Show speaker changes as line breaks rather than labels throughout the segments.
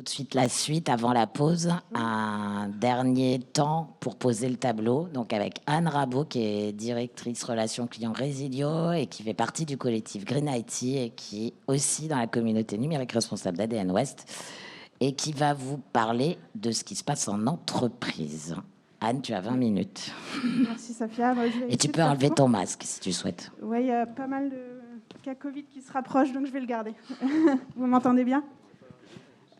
Tout de suite la suite, avant la pause, un dernier temps pour poser le tableau. Donc avec Anne Rabot, qui est directrice relations clients Resilio et qui fait partie du collectif Green IT et qui est aussi dans la communauté numérique responsable d'ADN Ouest et qui va vous parler de ce qui se passe en entreprise. Anne, tu as 20 minutes.
Merci Safia.
Et tu peux enlever ton masque si tu souhaites.
Oui, il y a pas mal de cas Covid qui se rapprochent, donc je vais le garder. Vous m'entendez bien ?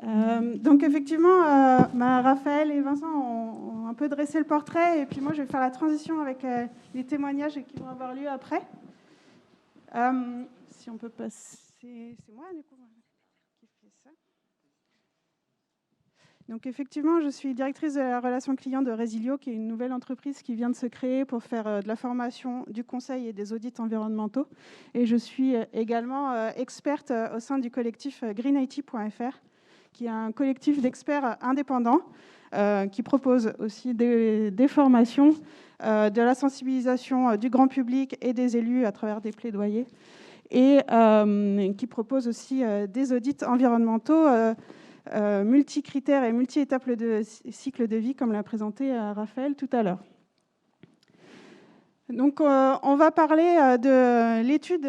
Donc effectivement, Raphaël et Vincent ont un peu dressé le portrait, et puis moi je vais faire la transition avec les témoignages qui vont avoir lieu après. Si on peut passer, c'est moi du coup qui fais ça. Donc effectivement, je suis directrice de la relation client de Resilio, qui est une nouvelle entreprise qui vient de se créer pour faire de la formation, du conseil et des audits environnementaux. Et je suis également experte au sein du collectif greenIT.fr, qui est un collectif d'experts indépendants qui propose aussi des formations, de la sensibilisation du grand public et des élus à travers des plaidoyers, et qui propose aussi des audits environnementaux multi-critères et multi-étapes de cycle de vie, comme l'a présenté Raphaël tout à l'heure. Donc, on va parler de l'étude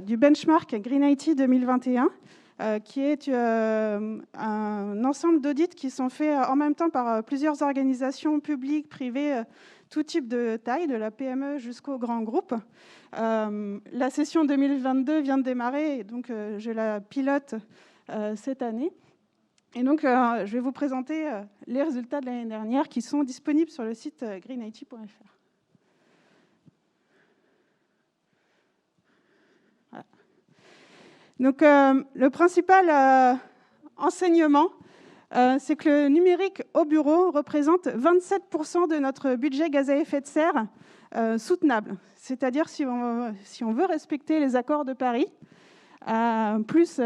du benchmark Green IT 2021, qui est un ensemble d'audits qui sont faits en même temps par plusieurs organisations publiques, privées, tout type de taille, de la PME jusqu'au grand groupe. La session 2022 vient de démarrer, et donc je la pilote cette année. Et donc, je vais vous présenter les résultats de l'année dernière qui sont disponibles sur le site greenIT.fr. Voilà. Donc, le principal enseignement, c'est que le numérique au bureau représente 27% de notre budget gaz à effet de serre soutenable. C'est-à-dire, si on veut respecter les accords de Paris, plus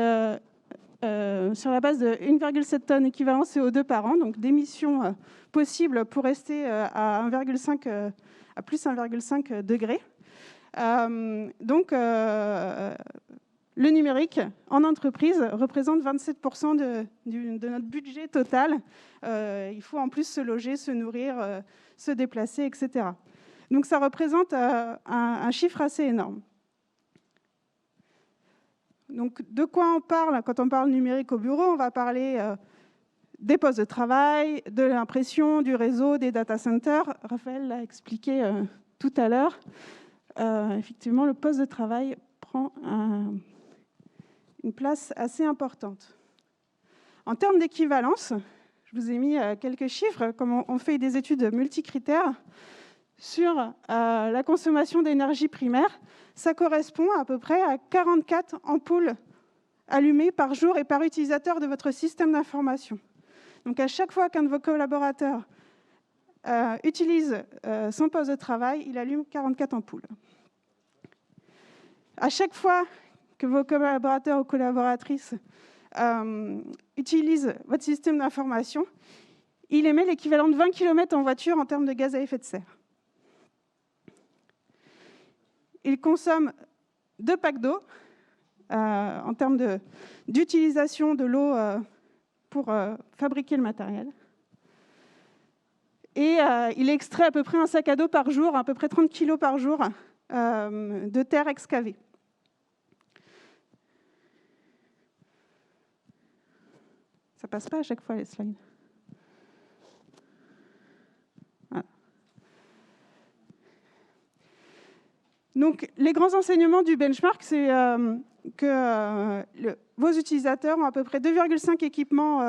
sur la base de 1,7 tonnes équivalent CO2 par an, donc d'émissions possibles pour rester à plus 1,5 degré. Donc, le numérique en entreprise représente 27% de notre budget total. Il faut en plus se loger, se nourrir, se déplacer, etc. Donc, ça représente un chiffre assez énorme. Donc, de quoi on parle quand on parle numérique au bureau? On va parler des postes de travail, de l'impression, du réseau, des data centers. Raphaël l'a expliqué tout à l'heure. Effectivement, le poste de travail prend une place assez importante. En termes d'équivalence, je vous ai mis quelques chiffres, comme on fait des études multicritères sur la consommation d'énergie primaire. Ça correspond à peu près à 44 ampoules allumées par jour et par utilisateur de votre système d'information. Donc, à chaque fois qu'un de vos collaborateurs utilise son poste de travail, il allume 44 ampoules. À chaque fois que vos collaborateurs ou collaboratrices utilisent votre système d'information, il émet l'équivalent de 20 km en voiture en termes de gaz à effet de serre. Il consomme 2 packs d'eau en termes d'utilisation de l'eau pour fabriquer le matériel. Et il extrait à peu près un sac à dos par jour, à peu près 30 kg par jour de terre excavée. Ça passe pas à chaque fois les slides. Voilà. Donc, les grands enseignements du benchmark, c'est que vos utilisateurs ont à peu près 2,5 équipements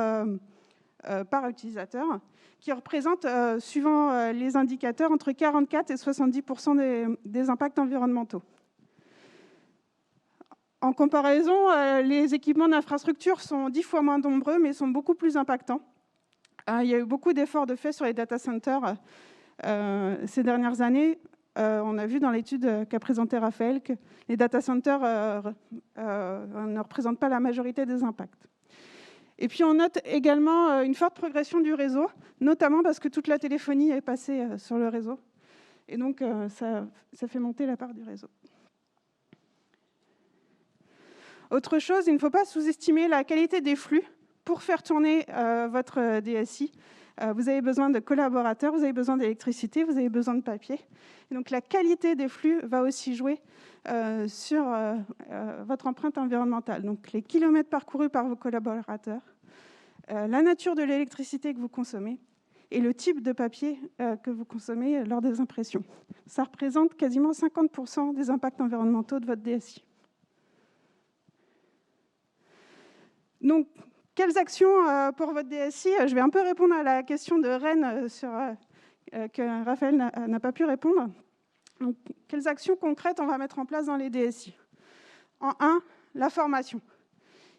par utilisateur, qui représentent, suivant les indicateurs, entre 44 et 70% des impacts environnementaux. En comparaison, les équipements d'infrastructure sont 10 fois moins nombreux, mais sont beaucoup plus impactants. Il y a eu beaucoup d'efforts de fait sur les data centers ces dernières années. On a vu dans l'étude qu'a présentée Raphaël que les data centers ne représentent pas la majorité des impacts. Et puis on note également une forte progression du réseau, notamment parce que toute la téléphonie est passée sur le réseau. Et donc ça fait monter la part du réseau. Autre chose, il ne faut pas sous-estimer la qualité des flux pour faire tourner votre DSI, vous avez besoin de collaborateurs, vous avez besoin d'électricité, vous avez besoin de papier. Et donc la qualité des flux va aussi jouer sur votre empreinte environnementale. Donc les kilomètres parcourus par vos collaborateurs, la nature de l'électricité que vous consommez et le type de papier que vous consommez lors des impressions. Ça représente quasiment 50% des impacts environnementaux de votre DSI. Donc, quelles actions pour votre DSI? Je vais un peu répondre à la question de Rennes que Raphaël n'a pas pu répondre. Donc, quelles actions concrètes on va mettre en place dans les DSI? En 1, la formation.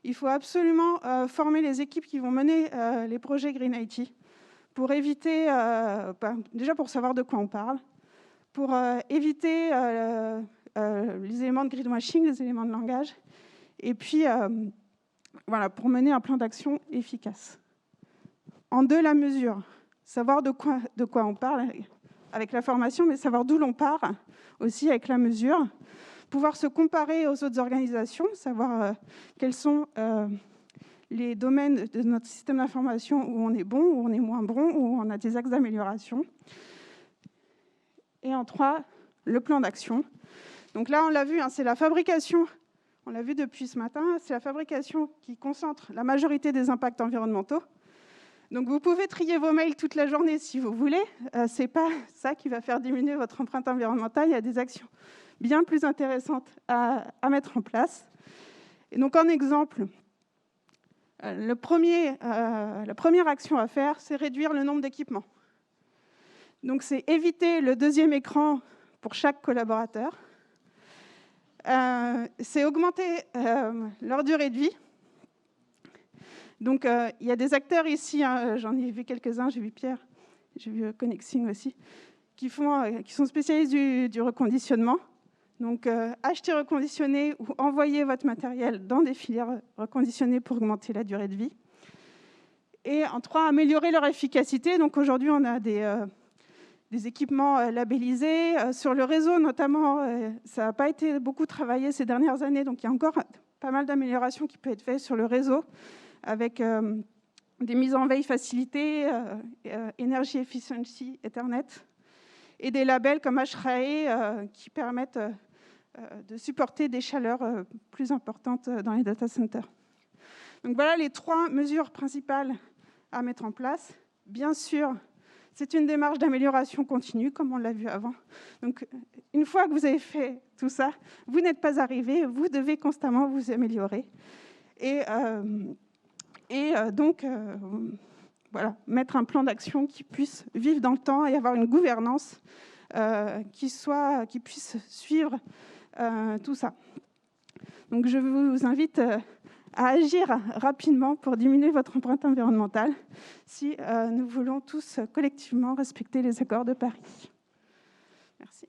Il faut absolument former les équipes qui vont mener les projets Green IT pour éviter, déjà pour savoir de quoi on parle, pour éviter les éléments de greenwashing, les éléments de langage, et puis voilà, pour mener un plan d'action efficace. En 2, la mesure. Savoir de quoi on parle avec la formation, mais savoir d'où l'on part aussi avec la mesure. Pouvoir se comparer aux autres organisations, savoir quels sont les domaines de notre système d'information où on est bon, où on est moins bon, où on a des axes d'amélioration. Et en 3, le plan d'action. Donc là, on l'a vu, hein, c'est la fabrication. On l'a vu depuis ce matin, c'est la fabrication qui concentre la majorité des impacts environnementaux. Donc vous pouvez trier vos mails toute la journée si vous voulez. Ce n'est pas ça qui va faire diminuer votre empreinte environnementale. Il y a des actions bien plus intéressantes à mettre en place. Et donc en exemple, la première action à faire, c'est réduire le nombre d'équipements. Donc c'est éviter le 2e écran pour chaque collaborateur. C'est augmenter leur durée de vie. Donc, il y a des acteurs ici, hein, j'en ai vu quelques-uns, j'ai vu Pierre, j'ai vu Connexing aussi, qui sont spécialistes du reconditionnement. Donc, acheter reconditionné ou envoyer votre matériel dans des filières reconditionnées pour augmenter la durée de vie. Et en 3, améliorer leur efficacité. Donc, aujourd'hui, on a des équipements labellisés. Sur le réseau, notamment, ça n'a pas été beaucoup travaillé ces dernières années. Donc, il y a encore pas mal d'améliorations qui peuvent être faites sur le réseau, avec des mises en veille facilitées, Energy Efficiency Ethernet, et des labels comme HRAE qui permettent de supporter des chaleurs plus importantes dans les data centers. Donc voilà les 3 mesures principales à mettre en place. Bien sûr, c'est une démarche d'amélioration continue, comme on l'a vu avant. Donc, une fois que vous avez fait tout ça, vous n'êtes pas arrivé, vous devez constamment vous améliorer. Donc, voilà, mettre un plan d'action qui puisse vivre dans le temps et avoir une gouvernance qui puisse suivre tout ça. Donc, je vous invite à agir rapidement pour diminuer votre empreinte environnementale si nous voulons tous collectivement respecter les accords de Paris. Merci.